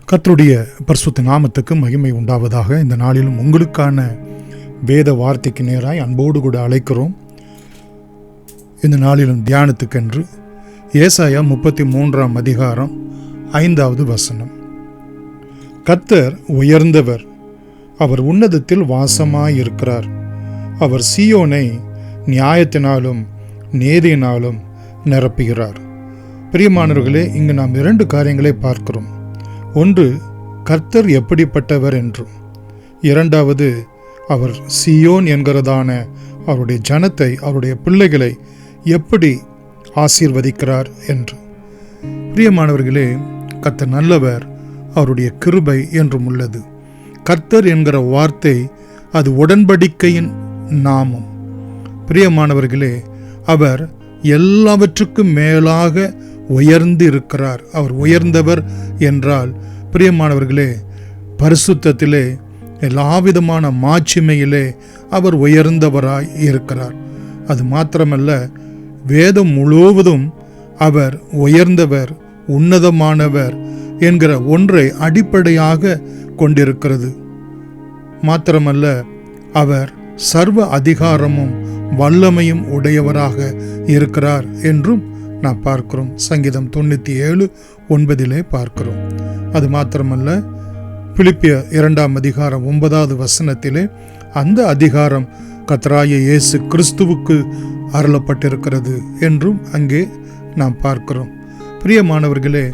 கர்த்தருடைய பரிசுத்த நாமத்துக்கு மகிமை உண்டாவதாக. இந்த நாளிலும் உங்களுக்கான வேத வார்த்தைக்கு நேராய் அன்போடு கூட அழைக்கிறோம். இந்த நாளிலும் தியானத்துக்கென்று ஏசாயா 33 அதிகாரம் 5வது வசனம். கர்த்தர் உயர்ந்தவர், அவர் உன்னதத்தில் வாசமாயிருக்கிறார். அவர் சீயோனை நியாயத்தினாலும் நீதியினாலும் நிரப்புகிறார். பிரியமானவர்களே, இங்கு நாம் 2 காரியங்களை பார்க்கிறோம். ஒன்று, கர்த்தர் எப்படிப்பட்டவர் என்றும், இரண்டாவது, அவர் சீயோன் என்கிறதான அவருடைய ஜனத்தை, அவருடைய பிள்ளைகளை எப்படி ஆசீர்வதிக்கிறார் என்று. பிரியமானவர்களே, கர்த்தர் நல்லவர், அவருடைய கிருபை என்றும் உள்ளது. கர்த்தர் என்கிற வார்த்தை அது உடன்படிக்கையின் நாமம். பிரியமானவர்களே, அவர் எல்லாவற்றுக்கும் மேலாக உயர்ந்து இருக்கிறார். அவர் உயர்ந்தவர் என்றால், பிரியமானவர்களே, பரிசுத்தத்திலே எல்லாவிதமான மாட்சிமையிலே அவர் உயர்ந்தவராய் இருக்கிறார். அது மாத்திரமல்ல, வேதம் முழுவதும் அவர் உயர்ந்தவர், உன்னதமானவர் என்கிற ஒன்றை அடிப்படையாக கொண்டிருக்கிறது. மாத்திரமல்ல, அவர் சர்வ அதிகாரமும் வல்லமையும் உடையவராக இருக்கிறார் என்றும் நாம் பார்க்கிறோம். சங்கீதம் 97:9 பார்க்கிறோம். அது மாத்திரமல்ல, பிலிப்பியர் 2 அதிகாரம் 9வது வசனத்திலே அந்த அதிகாரம் கர்த்தராகிய இயேசு கிறிஸ்துவுக்கு அருளப்பட்டிருக்கிறது என்றும் அங்கே நாம் பார்க்கிறோம். பிரியமானவர்களே,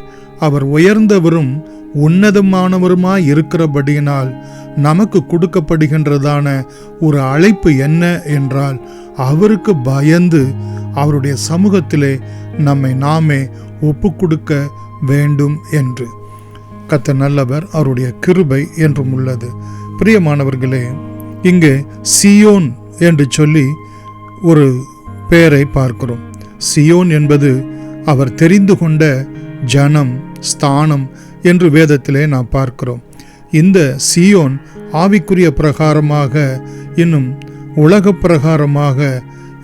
அவர் உயர்ந்தவரும் உன்னதமானவருமாய் இருக்கிறபடியினால் நமக்கு கொடுக்கப்படுகின்றதான ஒரு அழைப்பு என்ன என்றால், அவருக்கு பயந்து அவருடைய சமூகத்திலே நம்மை நாமே ஒப்பு கொடுக்க வேண்டும் என்று. கர்த்தர் நல்லவர், அவருடைய கிருபை என்றும் உள்ளது. பிரியமானவர்களே, இங்கே சீயோன் என்று சொல்லி ஒரு பெயரை பார்க்கிறோம். சீயோன் என்பது அவர் தெரிந்து கொண்ட ஜனம், ஸ்தானம் என்று வேதத்திலே நாம் பார்க்கிறோம். இந்த சீயோன் ஆவிக்குரிய பிரகாரமாக, இன்னும் உலக பிரகாரமாக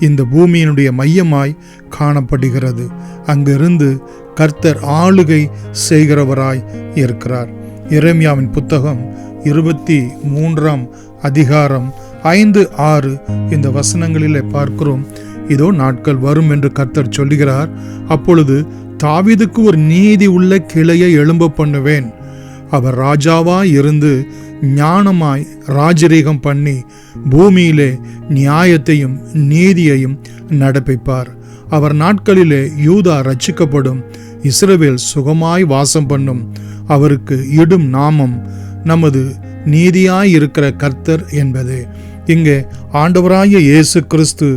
இந்த பூமியினுடைய மையமாய் காணப்படுகிறது. அங்கிருந்து கர்த்தர் ஆளுகை செய்கிறவராய் இருக்கிறார். எரேமியாவின் புத்தகம் 23 அதிகாரம் 5-6 இந்த வசனங்களிலே பார்க்கிறோம். இதோ நாட்கள் வரும் என்று கர்த்தர் சொல்லுகிறார். அப்பொழுது தாவீதுக்கு ஒரு நீதி உள்ள கிளையை எழும்ப பண்ணுவேன். அவர் ராஜாவாய் இருந்து ஞானமாய் ராஜரீகம் பண்ணி பூமியிலே நியாயத்தையும் நீதியையும் நடப்பிப்பார். அவர் நாட்களிலே யூதா ரட்சிக்கப்படும், இஸ்ரவேல் சுகமாய் வாசம் பண்ணும். அவருக்கு இடும் நாமம் நமது நீதியாயிருக்கிற கர்த்தர் என்பதே. இங்கே ஆண்டவராகிய இயேசு கிறிஸ்து,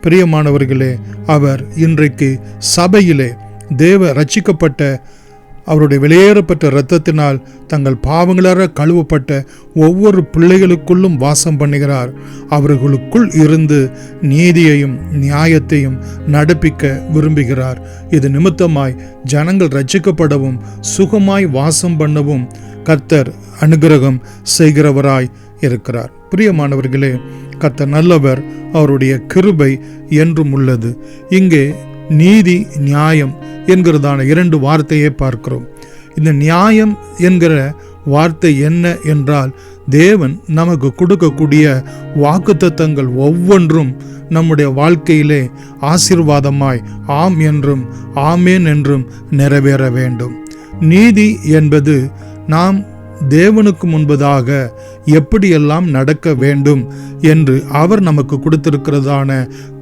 பிரியமானவர்களே, அவர் இன்றைக்கு சபையிலே தேவ ரட்சிக்கப்பட்ட, அவருடைய வெளியேறப்பட்ட இரத்தத்தினால் தங்கள் பாவங்களார கழுவப்பட்ட ஒவ்வொரு பிள்ளைகளுக்குள்ளும் வாசம் பண்ணுகிறார். அவர்களுக்குள் இருந்து நீதியையும் நியாயத்தையும் நடப்பிக்க விரும்புகிறார். இது நிமித்தமாய் ஜனங்கள் ரட்சிக்கப்படவும் சுகமாய் வாசம் பண்ணவும் கர்த்தர் அனுக்கிரகம் செய்கிறவராய் இருக்கிறார். பிரியமானவர்களே, கர்த்தர் நல்லவர், அவருடைய கிருபை என்றும் உள்ளது. இங்கே நீதி, நியாயம் என்கிறதான 2 வார்த்தையை பார்க்கிறோம். இந்த நியாயம் என்கிற வார்த்தை என்ன என்றால், தேவன் நமக்கு கொடுக்கக்கூடிய வாக்குத்தத்தங்கள் ஒவ்வொன்றும் நம்முடைய வாழ்க்கையிலே ஆசீர்வாதமாய் ஆம் என்றும் ஆமேன் என்றும் நிறைவேற வேண்டும். நீதி என்பது நாம் தேவனுக்கு முன்பதாக எப்படியெல்லாம் நடக்க வேண்டும் என்று அவர் நமக்கு கொடுத்திருக்கிறதான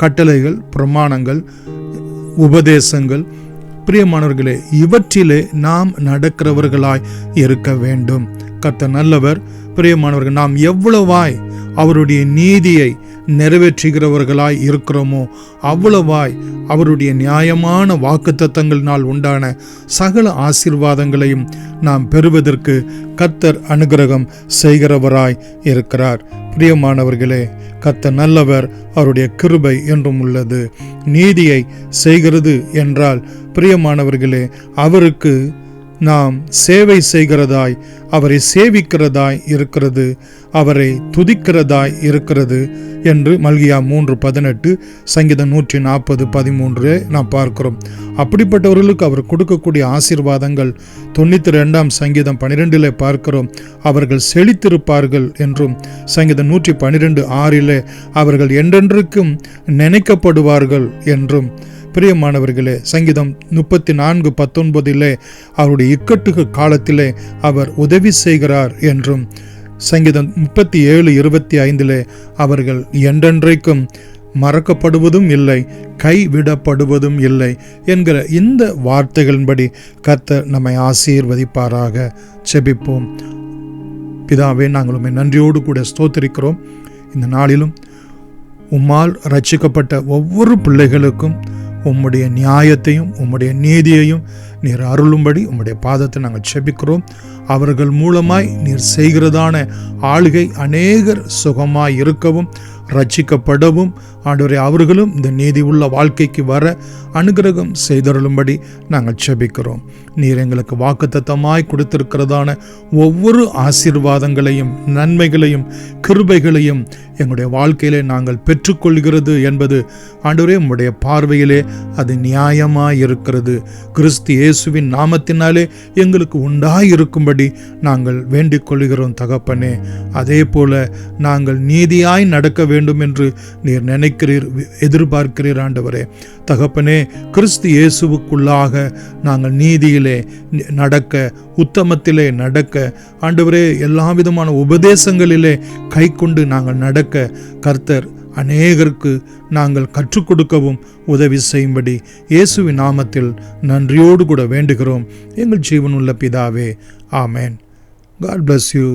கட்டளைகள், பிரமாணங்கள், உபதேசங்கள். பிரியமானவர்களே, இவற்றிலே நாம் நடக்கிறவர்களாய் இருக்க வேண்டும். கர்த்தர் நல்லவர். பிரியமானவர்கள், நாம் எவ்வளவாய் அவருடைய நீதியை நிறைவேற்றுகிறவர்களாய் இருக்கிறோமோ அவ்வளவாய் அவருடைய நியாயமான வாக்குத்தத்தங்களினால் உண்டான சகல ஆசீர்வாதங்களையும் நாம் பெறுவதற்கு கர்த்தர் அனுக்கிரகம் செய்கிறவராய் இருக்கிறார். பிரியமானவர்களே, கர்த்தர் நல்லவர், அவருடைய கிருபை என்றும் உள்ளது. நீதியை செய்கிறது என்றால், பிரியமானவர்களே, அவருக்கு நாம் சேவை செய்கிறதாய், அவரை சேவிக்கிறதாய் இருக்கிறது, அவரை துதிக்கிறதாய் இருக்கிறது என்று மல்கியா 3:18, சங்கீதம் 140:13 நாம் பார்க்கிறோம். அப்படிப்பட்டவர்களுக்கு அவர் கொடுக்கக்கூடிய ஆசீர்வாதங்கள் 92ஆம் சங்கீதம் 12 பார்க்கிறோம். அவர்கள் செழித்திருப்பார்கள் என்றும், சங்கீதம் 112:6 அவர்கள் என்றென்றைக்கும் நினைக்கப்படுவார்கள் என்றும். பிரியமானவர்களே, சங்கீதம் 34:19 அவருடைய இக்கட்டுக காலத்திலே அவர் உதவி செய்கிறார் என்றும், சங்கீதம் 37:25 அவர்கள் என்றென்றைக்கும் மறக்கப்படுவதும் இல்லை, கைவிடப்படுவதும் இல்லை என்கிற இந்த வார்த்தைகளின்படி கர்த்தர் நம்மை ஆசீர்வதிப்பாராக. செபிப்போம். பிதாவே, நாங்கள் உம்மை நன்றியோடு கூட ஸ்தோத்திரிக்கிறோம். இந்த நாளிலும் உம்மால் ரட்சிக்கப்பட்ட ஒவ்வொரு பிள்ளைகளுக்கும் உம்முடைய நியாயத்தையும் உம்முடைய நீதியையும் நீர் அருளும்படி உம்முடைய பாதத்தை நாங்கள் செபிக்கிறோம். அவர்கள் மூலமாய் நீர் செய்கிறதான ஆளுகை அநேகர் சுகமாய் இருக்கவும், ரட்சிக்கப்படவும், ஆண்டவரே அவர்களும் இந்த நீதி உள்ள வாழ்க்கைக்கு வர அனுகிரகம் செய்தருளும்படி நாங்கள் செபிக்கிறோம். நீர் எங்களுக்கு வாக்குத்தத்தமாய் கொடுத்திருக்கிறதான ஒவ்வொரு ஆசீர்வாதங்களையும், நன்மைகளையும், கிருபைகளையும் எங்களுடைய வாழ்க்கையிலே நாங்கள் பெற்றுக்கொள்கிறது என்பது ஆண்டவரே உம்முடைய பார்வையிலே அது நியாயமாய் இருக்கிறது. கிறிஸ்து இயேசுவின் நாமத்தினாலே எங்களுக்கு உண்டாயிருக்கும்படி நாங்கள் வேண்டிக் கொள்கிறோம் தகப்பனே. அதே போல நாங்கள் நீதியாய் நடக்க வேண்டும் என்று நீர் நினைக்கிறீர், எதிர்பார்க்கிறீர் ஆண்டவரே. தகப்பனே, கிறிஸ்து இயேசுவுக்குள்ளாக நாங்கள் நீதியிலே நடக்க, உத்தமத்திலே நடக்க, ஆண்டவரே எல்லா விதமான உபதேசங்களிலே கை கொண்டு நாங்கள் நடக்க கர்த்தர் அநேகருக்கு நாங்கள் கற்றுக் கொடுக்கவும் உதவி செய்யும்படி இயேசுவின் நாமத்தில் நன்றியோடு கூட வேண்டுகிறோம் எங்கள் ஜீவனுள்ள பிதாவே. ஆமேன். God bless you.